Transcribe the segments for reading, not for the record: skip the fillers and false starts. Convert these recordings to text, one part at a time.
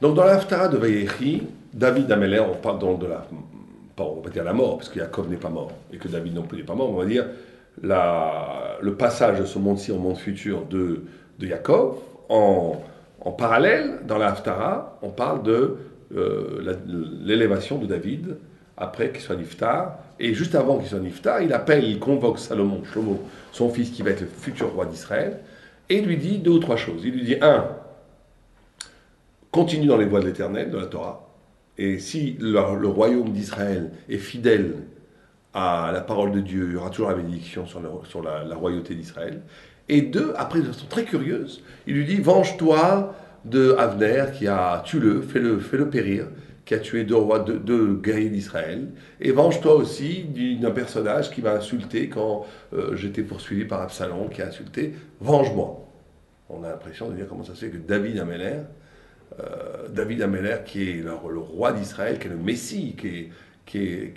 Donc dans l'Haftara de Vayechi, David Améler, on parle donc de la, pas, on va pas dire la mort, parce que Jacob n'est pas mort, et que David non plus n'est pas mort, on va dire le passage de ce monde-ci au monde futur de Jacob, en parallèle, dans la Haftara, on parle de l'élévation de David, après qu'il soit Niftar, et juste avant qu'il soit Niftar, il convoque Salomon, Shlomo, son fils qui va être le futur roi d'Israël, et il lui dit deux ou trois choses. Il lui dit, un, continue dans les voies de l'Éternel, de la Torah. Et si le royaume d'Israël est fidèle à la parole de Dieu, il y aura toujours la bénédiction sur la royauté d'Israël. Et deux, après, de façon très curieuse, il lui dit, venge-toi de Avner, tue-le, fais-le périr, qui a tué deux guerriers d'Israël. Et venge-toi aussi d'un personnage qui m'a insulté quand j'étais poursuivi par Absalom, qui a insulté, venge-moi. On a l'impression de dire comment ça se fait que David Améler, qui est le roi d'Israël, qui est le Messie, qui est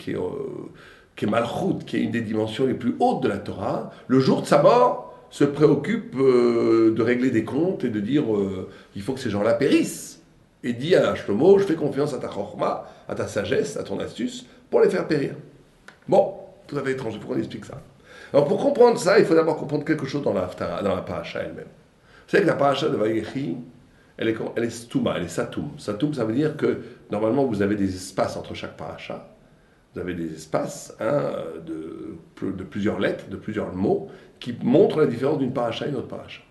Malchut, qui est une des dimensions les plus hautes de la Torah, le jour de sa mort, se préoccupe de régler des comptes et de dire il faut que ces gens-là périssent. Et dit à Shlomo, je fais confiance à ta chorma, à ta sagesse, à ton astuce, pour les faire périr. Bon, tout à fait étrange, pourquoi on explique ça? Alors pour comprendre ça, il faut d'abord comprendre quelque chose dans la paracha elle-même. Vous savez que la paracha de Vayechi, elle est stouma, elle est satum. Satum, ça veut dire que normalement vous avez des espaces entre chaque paracha. Vous avez des espaces de plusieurs lettres, de plusieurs mots, qui montrent la différence d'une paracha à une autre paracha.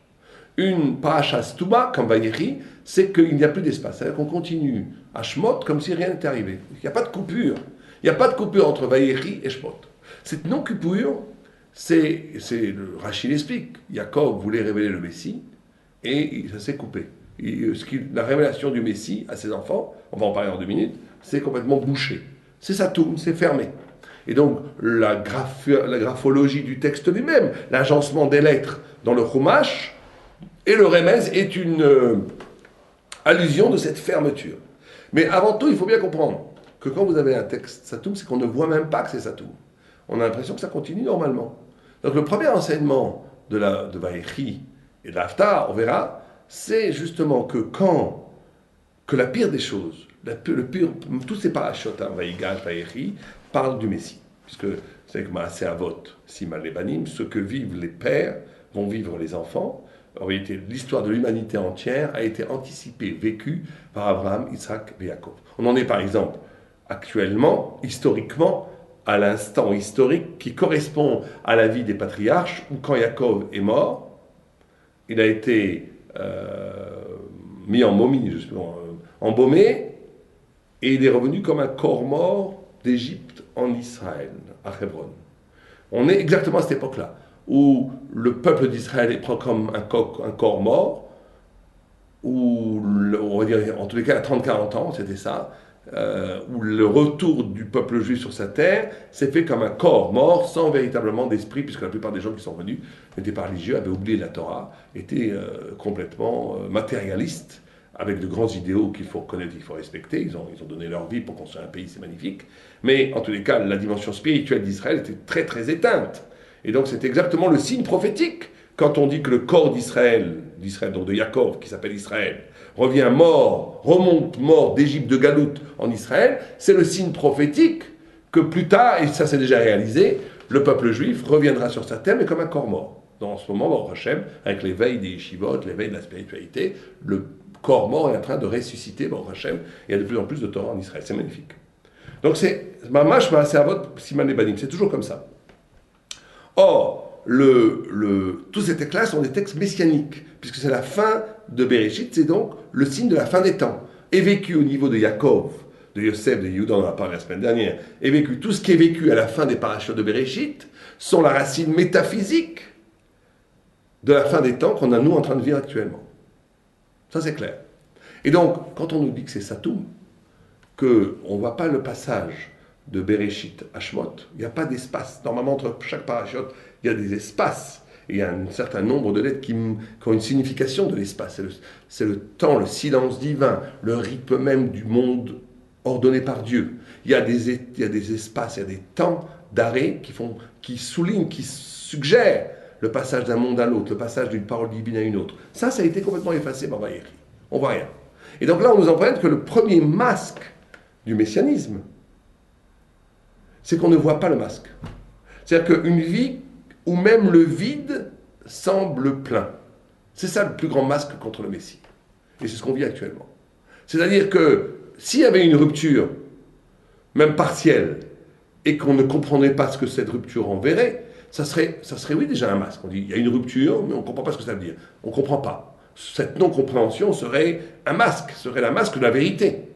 Une paracha stouma, comme Vayechi, c'est qu'il n'y a plus d'espace. C'est-à-dire qu'on continue à Shmot comme si rien n'était arrivé. Il n'y a pas de coupure. Il n'y a pas de coupure entre Vayechi et Shmot. Cette non-coupure, Rachid l'explique. Jacob voulait révéler le Messie, et ça s'est coupé. La révélation du Messie à ses enfants, on va en parler en 2 minutes, c'est complètement bouché. C'est Satoum, c'est fermé. Et donc, la graphologie du texte lui-même, l'agencement des lettres dans le Chumash et le Remez est une allusion de cette fermeture. Mais avant tout, il faut bien comprendre que quand vous avez un texte Satoum, c'est qu'on ne voit même pas que c'est Satoum. On a l'impression que ça continue normalement. Donc, le premier enseignement de Vayechi et de l'Haftar, on verra, c'est justement que la pire des choses, tous ces parachutes, Vaïgash, Vaïchi, parlent du Messie. Puisque c'est que Maaseh Avot, Siman Lebanim, ce que vivent les pères vont vivre les enfants. En réalité, l'histoire de l'humanité entière a été anticipée, vécue par Abraham, Isaac et Jacob. On en est par exemple actuellement, historiquement, à l'instant historique qui correspond à la vie des patriarches, où quand Jacob est mort, il a été mis en momie, justement, embaumé, et il est revenu comme un corps mort d'Égypte en Israël, à Hébron. On est exactement à cette époque-là, où le peuple d'Israël est pris comme un corps mort, où, on va dire, en tous les cas, à 30-40 ans, c'était ça, où le retour du peuple juif sur sa terre s'est fait comme un corps mort, sans véritablement d'esprit, puisque la plupart des gens qui sont venus n'étaient pas religieux, avaient oublié la Torah, étaient complètement matérialistes, avec de grands idéaux qu'il faut reconnaître, qu'il faut respecter. Ils ont donné leur vie pour construire un pays, c'est magnifique. Mais en tous les cas, la dimension spirituelle d'Israël était très très éteinte. Et donc c'est exactement le signe prophétique quand on dit que le corps d'Israël, donc de Jacob, qui s'appelle Israël, revient mort, remonte mort d'Égypte, de Galout en Israël, c'est le signe prophétique que plus tard, et ça s'est déjà réalisé, le peuple juif reviendra sur sa terre, mais comme un corps mort. Dans ce moment, Baruch Hashem, avec l'éveil des yeshivot, l'éveil de la spiritualité, le corps mort est en train de ressusciter, Baruch Hashem, il y a de plus en plus de Torah en Israël, c'est magnifique. Donc c'est Mamash Maaseh Avot Siman Lebanim, c'est toujours comme ça. Or, tous ces textes-là sont des textes messianiques, puisque c'est la fin de Bereshit, c'est donc le signe de la fin des temps. Et vécu au niveau de Yaakov, de Yosef, de Yehuda, on en a parlé la semaine dernière, et vécu, tout ce qui est vécu à la fin des parachutes de Bereshit, sont la racine métaphysique de la fin des temps qu'on a nous en train de vivre actuellement. Ça c'est clair. Et donc, quand on nous dit que c'est Satoum, qu'on ne voit pas le passage de Bereshit à Shmot, il n'y a pas d'espace. Normalement, entre chaque parachute, il y a des espaces. Et il y a un certain nombre de lettres qui ont une signification de l'espace. C'est le temps, le silence divin, le rythme même du monde ordonné par Dieu. Il y a des espaces, il y a des temps d'arrêt qui soulignent, qui suggèrent le passage d'un monde à l'autre, le passage d'une parole divine à une autre. Ça a été complètement effacé par Vayechi. On voit rien. Et donc là, on nous apprend que le premier masque du messianisme, c'est qu'on ne voit pas le masque. C'est-à-dire qu'une vie où même le vide semble plein. C'est ça le plus grand masque contre le Messie. Et c'est ce qu'on vit actuellement. C'est-à-dire que s'il y avait une rupture, même partielle, et qu'on ne comprendrait pas ce que cette rupture enverrait, ça serait oui déjà un masque. On dit il y a une rupture, mais on ne comprend pas ce que ça veut dire. On ne comprend pas. Cette non-compréhension serait un masque, serait la masque de la vérité.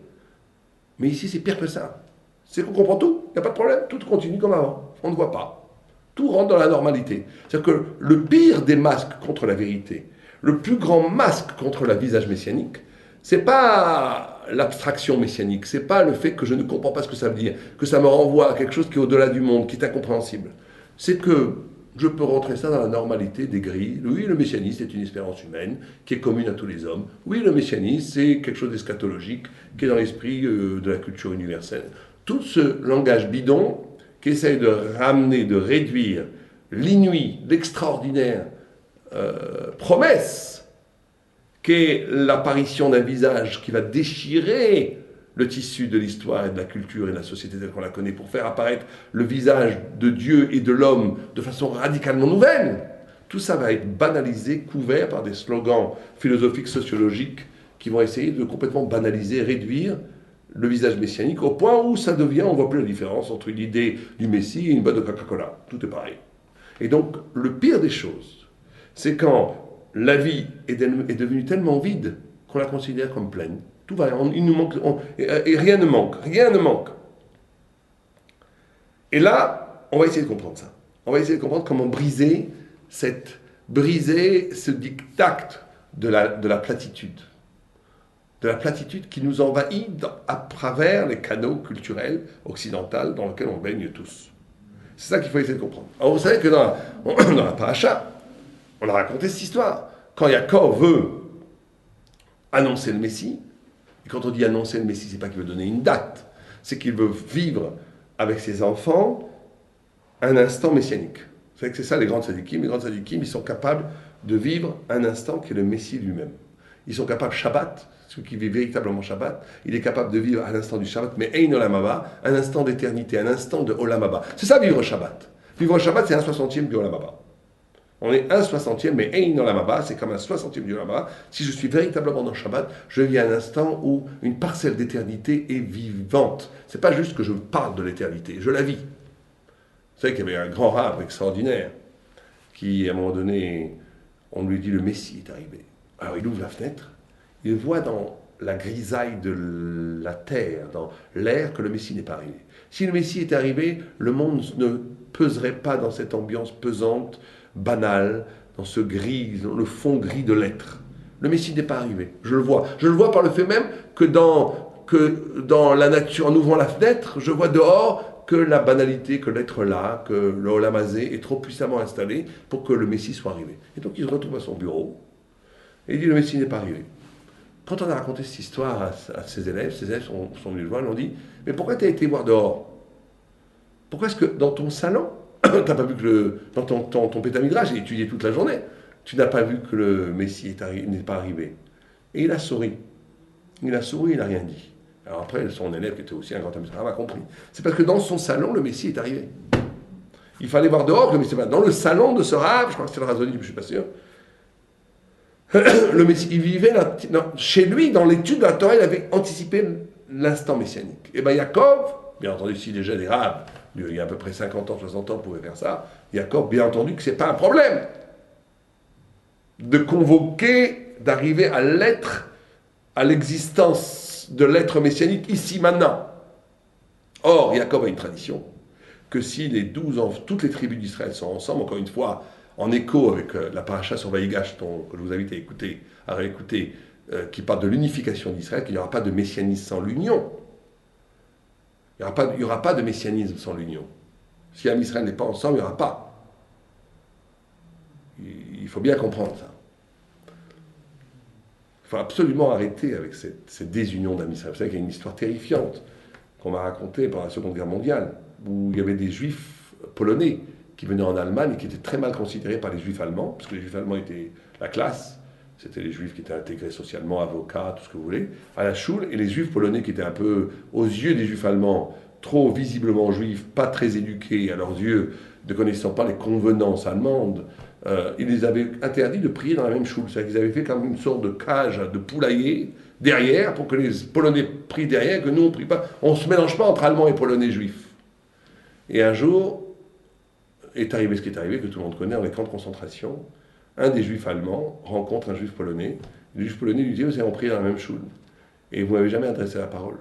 Mais ici, c'est pire que ça. C'est qu'on comprend tout, il n'y a pas de problème, tout continue comme avant. On ne voit pas. Tout rentre dans la normalité. C'est-à-dire que le pire des masques contre la vérité, le plus grand masque contre le visage messianique, c'est pas l'abstraction messianique, c'est pas le fait que je ne comprends pas ce que ça veut dire, que ça me renvoie à quelque chose qui est au-delà du monde, qui est incompréhensible. C'est que je peux rentrer ça dans la normalité des grilles. Oui, le messianisme est une espérance humaine qui est commune à tous les hommes. Oui, le messianisme, c'est quelque chose d'eschatologique qui est dans l'esprit de la culture universelle. Tout ce langage bidon qui essaye de ramener, de réduire l'inouï, l'extraordinaire promesse qu'est l'apparition d'un visage qui va déchirer le tissu de l'histoire et de la culture et de la société telle qu'on la connaît pour faire apparaître le visage de Dieu et de l'homme de façon radicalement nouvelle. Tout ça va être banalisé, couvert par des slogans philosophiques, sociologiques qui vont essayer de complètement banaliser, réduire le visage messianique au point où ça devient, on ne voit plus la différence entre une idée du Messie et une boîte de Coca-Cola. Tout est pareil. Et donc, le pire des choses, c'est quand la vie est devenue tellement vide qu'on la considère comme pleine. Tout va, il nous manque, et rien ne manque, rien ne manque. Et là, on va essayer de comprendre ça. On va essayer de comprendre comment briser ce diktat de la platitude. De la platitude qui nous envahit à travers les canaux culturels occidentaux dans lesquels on baigne tous. C'est ça qu'il faut essayer de comprendre. Alors vous savez que dans la paracha, on a raconté cette histoire. Quand Yaakov veut annoncer le Messie, et quand on dit annoncer le Messie, c'est pas qu'il veut donner une date, c'est qu'il veut vivre avec ses enfants un instant messianique. Vous savez que c'est ça les grands tzadikim. Les grands tzadikim, ils sont capables de vivre un instant qui est le Messie lui-même. Ils sont capables, Shabbat, celui qui vit véritablement Shabbat, il est capable de vivre à l'instant du Shabbat, mais Ein Olam Haba, un instant d'éternité, un instant de Olam Haba. C'est ça vivre Shabbat. Vivre Shabbat, c'est un 60e du Olam Haba. On est un 60e, mais Ein Olam Haba, c'est comme un 60e du Olam Haba. Si je suis véritablement dans Shabbat, je vis un instant où une parcelle d'éternité est vivante. C'est pas juste que je parle de l'éternité, je la vis. Vous savez qu'il y avait un grand rabbin extraordinaire qui, à un moment donné, on lui dit le Messie est arrivé. Alors il ouvre la fenêtre, il voit dans la grisaille de la terre, dans l'air, que le Messie n'est pas arrivé. Si le Messie était arrivé, le monde ne peserait pas dans cette ambiance pesante, banale, dans ce gris, dans le fond gris de l'être. Le Messie n'est pas arrivé, je le vois. Je le vois par le fait même que dans la nature, en ouvrant la fenêtre, je vois dehors que la banalité, que l'être là, que le Olam Hazé est trop puissamment installé pour que le Messie soit arrivé. Et donc il se retrouve à son bureau, et il dit le Messie n'est pas arrivé. Quand on a raconté cette histoire à ses élèves sont venus le voir, ils lui ont dit mais pourquoi tu as été voir dehors? Pourquoi est-ce que dans ton salon, t'as pas vu que dans ton pétamidrage, j'ai étudié toute la journée, tu n'as pas vu que le Messie n'est pas arrivé? Et il a souri. Il a souri, il n'a rien dit. Alors après, son élève, qui était aussi un grand administrateur, a compris. C'est parce que dans son salon, le Messie est arrivé. Il fallait voir dehors que le Messie. Dans le salon de ce rave, je crois que c'est le Razoni, je ne suis pas sûr. Le Messie, il vivait chez lui, dans l'étude de la Torah, il avait anticipé l'instant messianique. Et bien Yaakov, bien entendu, si déjà des rabbes, il y a à peu près 50 ans, 60 ans, pouvaient faire ça, Yaakov, bien entendu, que ce n'est pas un problème de convoquer, d'arriver à l'être, à l'existence de l'être messianique ici, maintenant. Or, Yaakov a une tradition que si toutes les tribus d'Israël sont ensemble, encore une fois, en écho avec la paracha sur Vaïgash, que je vous invite à réécouter, qui parle de l'unification d'Israël, qu'il n'y aura pas de messianisme sans l'union. Il n'y aura pas de messianisme sans l'union. Si Israël n'est pas ensemble, il n'y aura pas. Il faut bien comprendre ça. Il faut absolument arrêter avec cette désunion d'Israël. Vous savez qu'il y a une histoire terrifiante qu'on m'a racontée pendant la Seconde Guerre mondiale, où il y avait des juifs polonais qui venaient en Allemagne et qui étaient très mal considérés par les juifs allemands, parce que les juifs allemands étaient la classe, c'était les juifs qui étaient intégrés socialement, avocats, tout ce que vous voulez, à la Schule, et les juifs polonais qui étaient un peu, aux yeux des juifs allemands, trop visiblement juifs, pas très éduqués à leurs yeux, ne connaissant pas les convenances allemandes, ils les avaient interdits de prier dans la même Schule. C'est-à-dire qu'ils avaient fait comme une sorte de cage de poulailler derrière, pour que les Polonais prient derrière, que nous on ne prie pas. On ne se mélange pas entre Allemands et Polonais juifs. Et un jour, est arrivé ce qui est arrivé, que tout le monde connaît, dans les camps de concentration. Un des juifs allemands rencontre un juif polonais. Le juif polonais lui dit: vous savez, on prie dans la même Schule. Et vous ne m'avez jamais adressé la parole.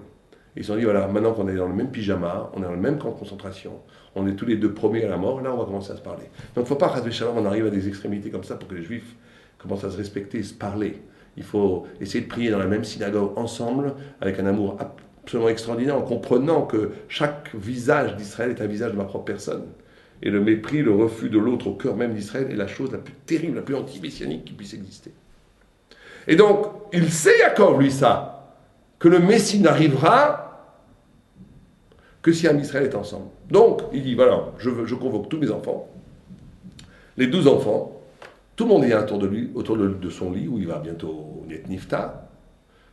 Et ils se sont dit: voilà, maintenant qu'on est dans le même pyjama, on est dans le même camp de concentration, on est tous les deux promis à la mort, là on va commencer à se parler. Donc il ne faut pas, on arrive à des extrémités comme ça pour que les juifs commencent à se respecter et se parler. Il faut essayer de prier dans la même synagogue ensemble, avec un amour absolument extraordinaire, en comprenant que chaque visage d'Israël est un visage de ma propre personne. Et le mépris, le refus de l'autre au cœur même d'Israël est la chose la plus terrible, la plus anti-messianique qui puisse exister. Et donc, il sait, Yaakov, lui, ça, que le Messie n'arrivera que si Am Israël est ensemble. Donc, il dit, voilà, je convoque tous mes enfants, les 12 enfants, tout le monde est autour de lui, autour de son lit, où il va bientôt naître Nifta,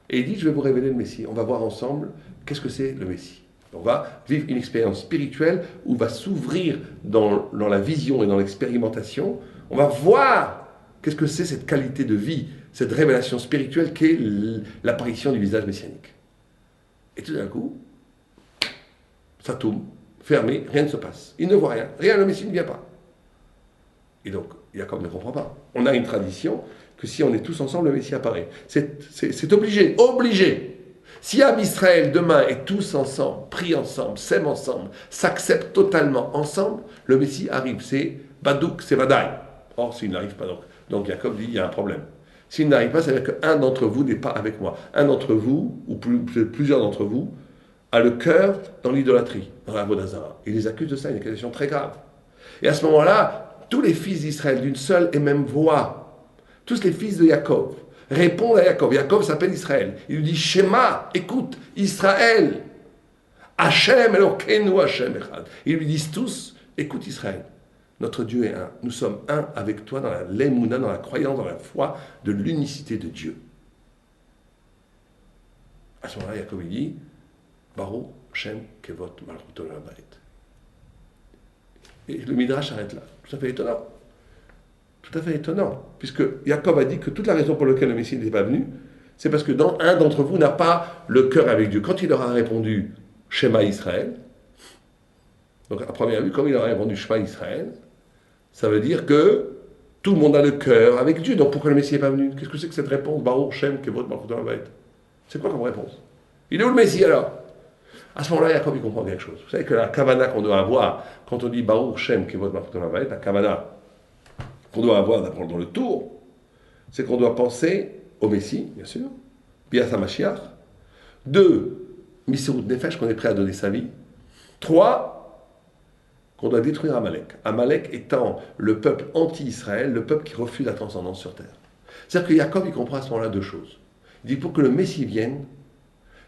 et il dit: je vais vous révéler le Messie. On va voir ensemble qu'est-ce que c'est le Messie. On va vivre une expérience spirituelle où on va s'ouvrir dans la vision et dans l'expérimentation. On va voir qu'est-ce que c'est cette qualité de vie, cette révélation spirituelle qu'est l'apparition du visage messianique. Et tout d'un coup, ça tombe, fermé, rien ne se passe. Il ne voit rien, le Messie ne vient pas. Et donc, Jacob ne comprend pas. On a une tradition que si on est tous ensemble, le Messie apparaît. C'est obligé. Si Am Israël demain est tous ensemble, prient ensemble, s'aiment ensemble, s'acceptent totalement ensemble, le Messie arrive. C'est Badouk, c'est Vadaï. Or, s'il n'arrive pas, donc Jacob dit: il y a un problème. S'il n'arrive pas, ça veut dire qu'un d'entre vous n'est pas avec moi. Un d'entre vous, ou plusieurs d'entre vous, a le cœur dans l'idolâtrie, dans la Vodazara. Il les accuse de ça, une accusation très grave. Et à ce moment-là, tous les fils d'Israël d'une seule et même voix, tous les fils de Jacob, répondent à Jacob. Jacob s'appelle Israël. Il lui dit: Shema, écoute, Israël, Hachem Elokeinu Hachem Echad. Ils lui disent tous: écoute Israël, notre Dieu est un. Nous sommes un avec toi dans la l'émouna, dans la croyance, dans la foi de l'unicité de Dieu. À ce moment-là, Jacob dit: Baruch Shem Kevot Malchuto Labaet. Et le Midrash s'arrête là. Tout à fait étonnant. Tout à fait étonnant. Puisque Jacob a dit que toute la raison pour laquelle le Messie n'était pas venu, c'est parce que un d'entre vous n'a pas le cœur avec Dieu. Quand il leur a répondu Shema Israël, donc à première vue, comme il leur a répondu Shema Israël, ça veut dire que tout le monde a le cœur avec Dieu. Donc pourquoi le Messie n'est pas venu? Qu'est-ce que c'est que cette réponse? Baruch Shem Kevot Malchuto Labaet. C'est quoi comme réponse? Il est où le Messie alors? À ce moment-là, Jacob, il comprend quelque chose. Vous savez que la kavana qu'on doit avoir, quand on dit Baruch Shem Kevot Malchuto Labaet, la kavana qu'on doit avoir d'abord dans le tour, c'est qu'on doit penser au Messie, bien sûr, Bias HaMashiach. 2, Misirut Nefesh, qu'on est prêt à donner sa vie. 3, qu'on doit détruire Amalek. Amalek étant le peuple anti-Israël, le peuple qui refuse la transcendance sur terre. C'est-à-dire que Jacob, il comprend à ce moment-là deux choses. Il dit: pour que le Messie vienne,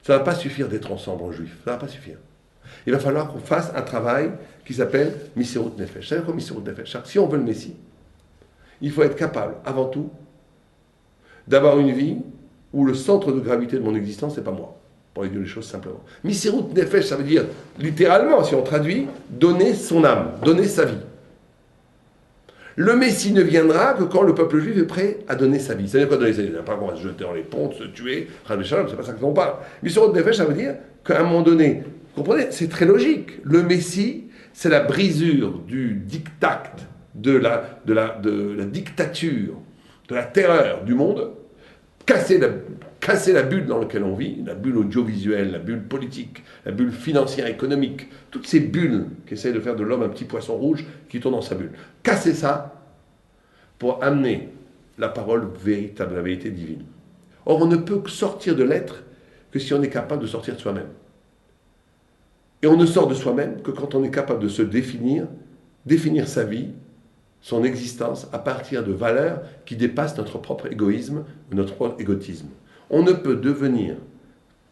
ça ne va pas suffire d'être ensemble en juif. Ça ne va pas suffire. Il va falloir qu'on fasse un travail qui s'appelle Misirut Nefesh. C'est-à-dire quoi Misirut Nefesh? Si on veut le Messie, il faut être capable, avant tout, d'avoir une vie où le centre de gravité de mon existence, c'est pas moi. Pour dire les choses simplement. Misirut Nefesh, ça veut dire, littéralement, si on traduit, donner son âme, donner sa vie. Le Messie ne viendra que quand le peuple juif est prêt à donner sa vie. C'est-à-dire quoi donner sa vie? C'est pas qu'on va se jeter dans les ponts, se tuer, c'est pas ça qu'on parle. Misirut Nefesh, ça veut dire qu'à un moment donné, vous comprenez, c'est très logique. Le Messie, c'est la brisure du diktat, de la dictature, de la terreur du monde, casser la bulle dans laquelle on vit, la bulle audiovisuelle, la bulle politique, la bulle financière, économique, toutes ces bulles qui essayent de faire de l'homme un petit poisson rouge qui tourne dans sa bulle. Casser ça pour amener la parole véritable, la vérité divine. Or, on ne peut sortir de l'être que si on est capable de sortir de soi-même. Et on ne sort de soi-même que quand on est capable de se définir sa vie, son existence à partir de valeurs qui dépassent notre propre égoïsme, notre propre égotisme. On ne peut devenir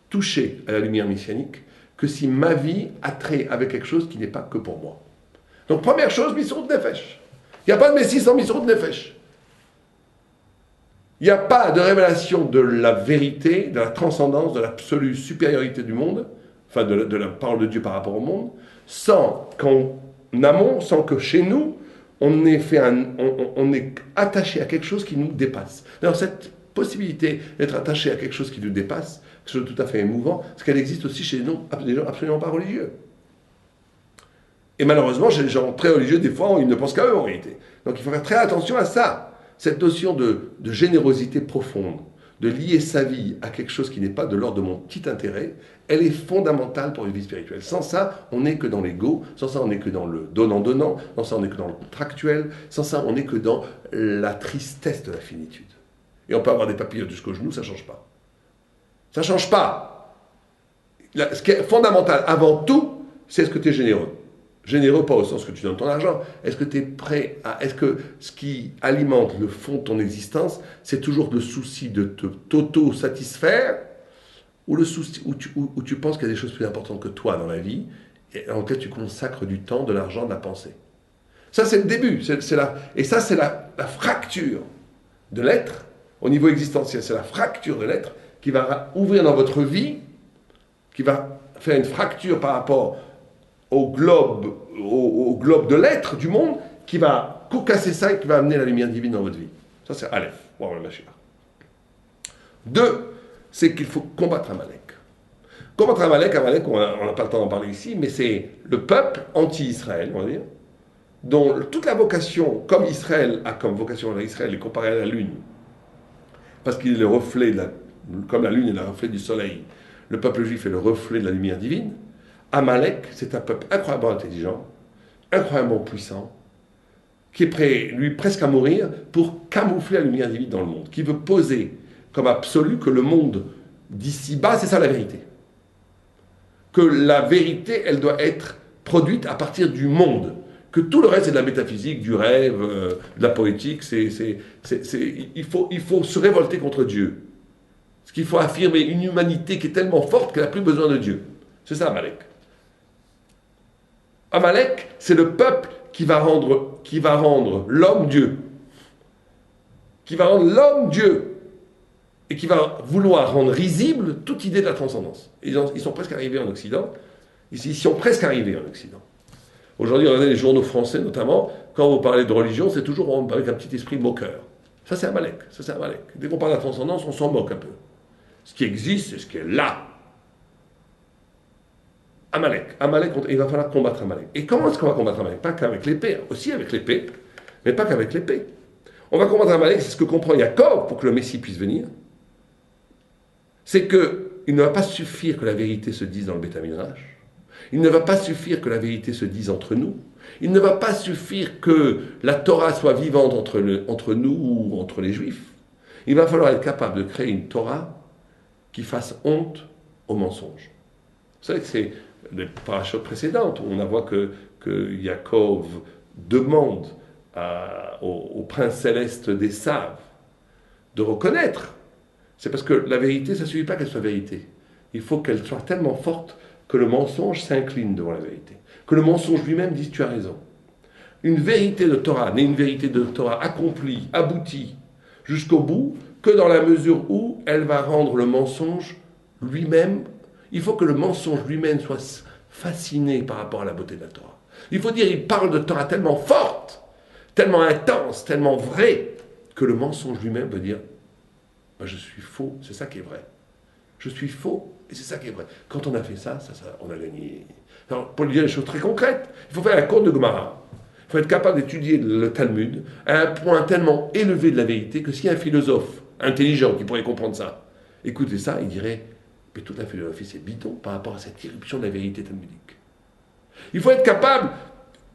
touché à la lumière messianique que si ma vie a trait avec quelque chose qui n'est pas que pour moi. Donc première chose, Misirut Nefesh. Il n'y a pas de Messie sans Misirut Nefesh. Il n'y a pas de révélation de la vérité, de la transcendance, de l'absolue supériorité du monde, enfin de la parole de Dieu par rapport au monde, sans qu'en amont, sans que chez nous, on est attaché à quelque chose qui nous dépasse. D'ailleurs, cette possibilité d'être attaché à quelque chose qui nous dépasse, quelque chose de tout à fait émouvant, c'est qu'elle existe aussi chez des gens absolument pas religieux. Et malheureusement, chez les gens très religieux, des fois, ils ne pensent qu'à eux en réalité. Donc il faut faire très attention à ça. Cette notion de générosité profonde, de lier sa vie à quelque chose qui n'est pas de l'ordre de mon petit intérêt, elle est fondamentale pour une vie spirituelle. Sans ça, on n'est que dans l'ego, sans ça, on n'est que dans le donnant-donnant, sans ça, on n'est que dans le contractuel, sans ça, on n'est que dans la tristesse de la finitude. Et on peut avoir des papillons jusqu'au genou, ça ne change pas. Ça ne change pas. Ce qui est fondamental, avant tout, c'est est-ce que tu es généreux. Généreux, pas au sens que tu donnes ton argent. Est-ce que tu es prêt à... Est-ce que ce qui alimente le fond de ton existence, c'est toujours le souci de t'auto-satisfaire ou le souci où tu penses qu'il y a des choses plus importantes que toi dans la vie et dans lesquelles tu consacres du temps, de l'argent, de la pensée. Ça, c'est le début. Et ça, c'est la fracture de l'être au niveau existentiel. C'est la fracture de l'être qui va ouvrir dans votre vie, qui va faire une fracture par rapport au globe de l'être, du monde, qui va concasser ça et qui va amener la lumière divine dans votre vie. Ça, c'est Aleph. Wow, la Mashiach. 2, c'est qu'il faut combattre Amalek. Combattre Amalek, on n'a pas le temps d'en parler ici, mais c'est le peuple anti-Israël, on va dire, dont toute la vocation, comme Israël a comme vocation, Israël est comparé à la lune, parce qu'il est le reflet, comme la lune est le reflet du soleil, le peuple juif est le reflet de la lumière divine. Amalek, c'est un peuple incroyablement intelligent, incroyablement puissant, qui est prêt, lui, presque à mourir pour camoufler la lumière divine dans le monde, qui veut poser comme absolu que le monde d'ici bas, c'est ça la vérité. Que la vérité, elle doit être produite à partir du monde. Que tout le reste, c'est de la métaphysique, du rêve, de la poétique. Il faut se révolter contre Dieu. Parce qu'il faut affirmer une humanité qui est tellement forte qu'elle n'a plus besoin de Dieu. C'est ça, Amalek. Amalek, c'est le peuple qui va rendre l'homme Dieu. Qui va rendre l'homme Dieu. Et qui va vouloir rendre risible toute idée de la transcendance. Ils sont presque arrivés en Occident. Ils sont presque arrivés en Occident. Aujourd'hui, regardez les journaux français notamment, quand vous parlez de religion, c'est toujours avec un petit esprit moqueur. Ça, c'est Amalek. Dès qu'on parle de la transcendance, on s'en moque un peu. Ce qui existe, c'est ce qui est là. Amalek, il va falloir combattre Amalek. Et comment est-ce qu'on va combattre Amalek? Pas qu'avec l'épée, aussi avec l'épée, mais pas qu'avec l'épée. On va combattre Amalek, c'est ce que comprend Yaakov pour que le Messie puisse venir. C'est qu'il ne va pas suffire que la vérité se dise dans le Beth Midrash. Il ne va pas suffire que la vérité se dise entre nous. Il ne va pas suffire que la Torah soit vivante entre nous ou entre les Juifs. Il va falloir être capable de créer une Torah qui fasse honte aux mensonges. Vous savez que c'est les parachutes précédentes où on voit que Yaakov demande au prince céleste des Saves de reconnaître. C'est parce que la vérité, ça ne suffit pas qu'elle soit vérité. Il faut qu'elle soit tellement forte que le mensonge s'incline devant la vérité. Que le mensonge lui-même dise tu as raison. Une vérité de Torah n'est une vérité de Torah accomplie, aboutie, jusqu'au bout, que dans la mesure où elle va rendre le mensonge lui-même. Il faut que le mensonge lui-même soit fasciné par rapport à la beauté de la Torah. Il faut dire, il parle de Torah tellement forte, tellement intense, tellement vraie, que le mensonge lui-même veut dire je suis faux, c'est ça qui est vrai. Je suis faux, et c'est ça qui est vrai. Quand on a fait ça, on a gagné. Alors, pour lui dire des choses très concrètes, il faut faire la cour de Gemara. Il faut être capable d'étudier le Talmud à un point tellement élevé de la vérité que s'il y a un philosophe intelligent qui pourrait comprendre ça, écoutez ça, il dirait mais toute la philosophie c'est bidon par rapport à cette irruption de la vérité talmudique. Il faut être capable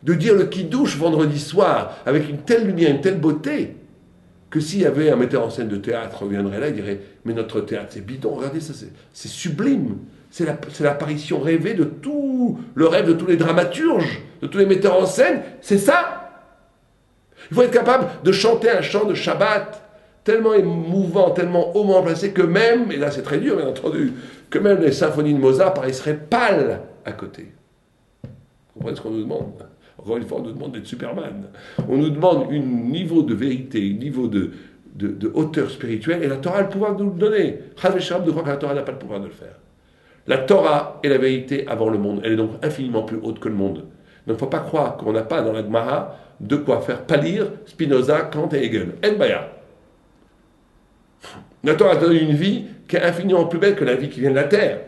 de dire le Kiddush vendredi soir avec une telle lumière, une telle beauté, que s'il y avait un metteur en scène de théâtre reviendrait là, il dirait mais notre théâtre c'est bidon, regardez ça, c'est sublime, c'est l'apparition rêvée de tout le rêve de tous les dramaturges, de tous les metteurs en scène, c'est ça. Il faut être capable de chanter un chant de Shabbat tellement émouvant, tellement hautement placé que même, et là c'est très dur bien entendu, que même les symphonies de Mozart paraisseraient pâles à côté. Vous comprenez ce qu'on nous demande? Encore une fois, on nous demande d'être Superman. On nous demande un niveau de vérité, un niveau de hauteur spirituelle, et la Torah a le pouvoir de nous le donner. Chas v'shalom de croire que la Torah n'a pas le pouvoir de le faire. La Torah est la vérité avant le monde, elle est donc infiniment plus haute que le monde. Donc il ne faut pas croire qu'on n'a pas dans la Gemara de quoi faire pâlir Spinoza, Kant et Hegel. En baya. La Torah donne une vie qui est infiniment plus belle que la vie qui vient de la terre.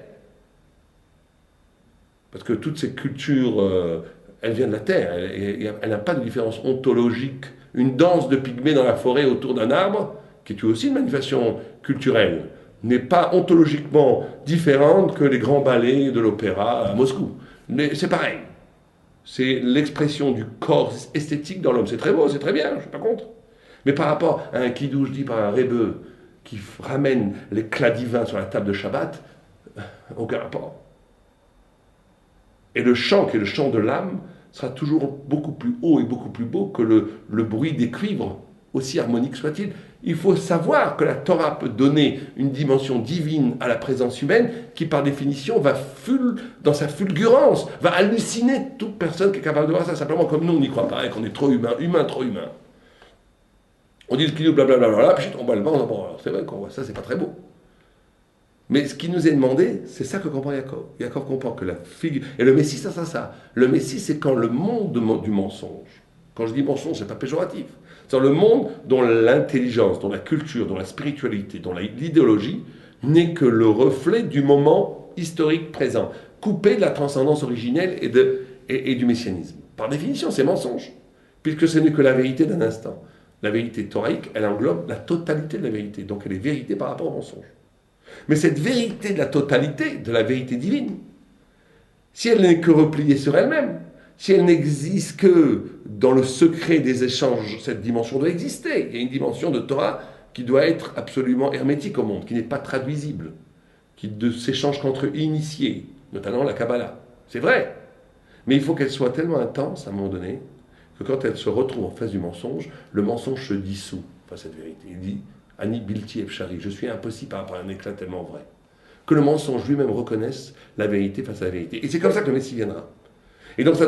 Parce que toutes ces cultures, elles viennent de la terre. Elle n'a pas de différence ontologique. Une danse de pygmées dans la forêt autour d'un arbre, qui est aussi une manifestation culturelle, n'est pas ontologiquement différente que les grands ballets de l'opéra à Moscou. Mais c'est pareil. C'est l'expression du corps esthétique dans l'homme. C'est très beau, c'est très bien, je ne suis pas contre. Mais par rapport à un kidouche dit par un rébeu qui ramène l'éclat divin sur la table de Shabbat, aucun rapport. Et le chant, qui est le chant de l'âme, sera toujours beaucoup plus haut et beaucoup plus beau que le bruit des cuivres, aussi harmonique soit-il. Il faut savoir que la Torah peut donner une dimension divine à la présence humaine qui, par définition, va dans sa fulgurance, va halluciner toute personne qui est capable de voir ça. Simplement, comme nous, on n'y croit pas, et qu'on est trop humain, trop humain. On dit le kilo, blablabla, puis on voit le vent, bon, c'est vrai qu'on voit ça, c'est pas très beau. Mais ce qui nous est demandé, c'est ça que comprend Yaakov. Yaakov comprend que la figure... Et le Messie, ça. Le Messie, c'est quand le monde du mensonge. Quand je dis mensonge, c'est pas péjoratif. C'est le monde dont l'intelligence, dont la culture, dont la spiritualité, dont l'idéologie n'est que le reflet du moment historique présent, coupé de la transcendance originelle et du messianisme. Par définition, c'est mensonge, puisque ce n'est que la vérité d'un instant. La vérité thoraïque, elle englobe la totalité de la vérité, donc elle est vérité par rapport au mensonge. Mais cette vérité de la totalité, de la vérité divine, si elle n'est que repliée sur elle-même, si elle n'existe que dans le secret des échanges, cette dimension doit exister. Il y a une dimension de Torah qui doit être absolument hermétique au monde, qui n'est pas traduisible, qui ne s'échange qu'entre initiés, notamment la Kabbalah. C'est vrai. Mais il faut qu'elle soit tellement intense à un moment donné que quand elle se retrouve en face du mensonge, le mensonge se dissout face à cette vérité. Il dit Ani bilti efshari, je suis impossible par rapport à un éclat tellement vrai. Que le mensonge lui-même reconnaisse la vérité face à la vérité. Et c'est comme ça que le Messie viendra. Et donc ça